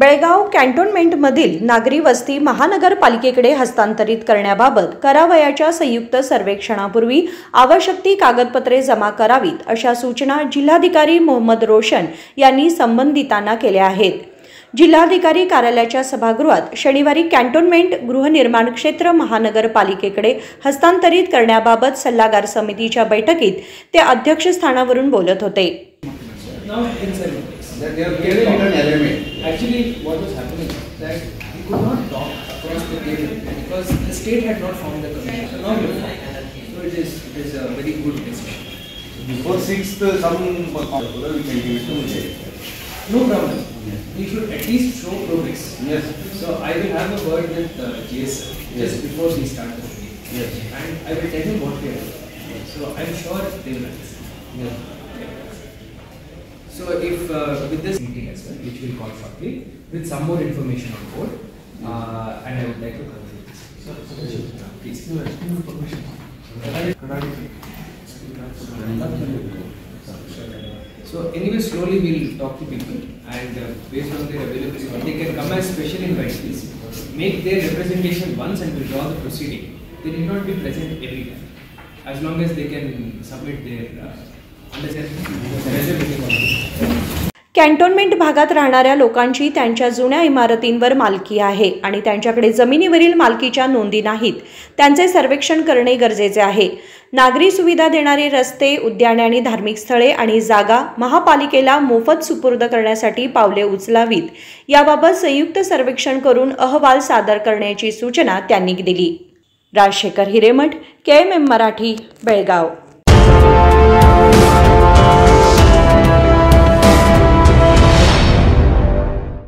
बेळगाव कॅन्टोन्मेंटमधील नागरी वस्ती महानगरपालिकेकडे हस्तांतरित करण्याबाबत करावयाच्या संयुक्त सर्वेक्षणापूर्वी आवश्यक ती कागदपत्रे जमा करावीत अशा सूचना जिल्हाधिकारी मोहम्मद रोशन यांनी संबंधितांना केल्या आहेत। जिल्हाधिकारी कार्यालयाच्या सभागृहात शनिवारी कॅन्टोन्मेंट गृहनिर्माण क्षेत्र महानगरपालिकेकडे हस्तांतरित करण्याबाबत सल्लागार समितीच्या बैठकीत ते अध्यक्षस्थानावरून बोलत होते। That they are getting an element. Actually, what was happening that we could not talk across the table because the state had not formed the committee. So now we have formed. So it is a very good decision. Before 6th, some we can give it to Mujay. No problem. We should at least show progress. Yes. So I will have a word with GS just before we start the meeting. Yes. And I will tell him what we are doing. So I am sure they will understand. Yes. So if with this meeting as well, which we'll call shortly, with some more information on board, and I would like to conclude this. Please. So anyway, slowly we'll talk to people, and based on their availability, they can come as special invitees, make their representation once and withdraw the proceeding. They need not be present every time, as long as they can submit their cantonment भागात राहणाऱ्या लोकांची त्यांच्या जुन्या इमारतींवर मालकी आहे आणि त्यांच्याकडे जमिनीवरील मालकीच्या नोंदी नाहीत। त्यांचे सर्वेक्षण करणे गरजेचे आहे। नागरी सुविधा देणारे रस्ते, उद्याने आणि धार्मिक स्थळे आणि जागा महापालिकेला मोफत सुपूर्द करण्यासाठी पावले उचलावीत याबाबत संयुक्त सर्वेक्षण करून अहवाल सादर करण्याची सूचना त्यांनी दिली। राजशेखर हिरेमठ, KMM मराठी, बेळगाव।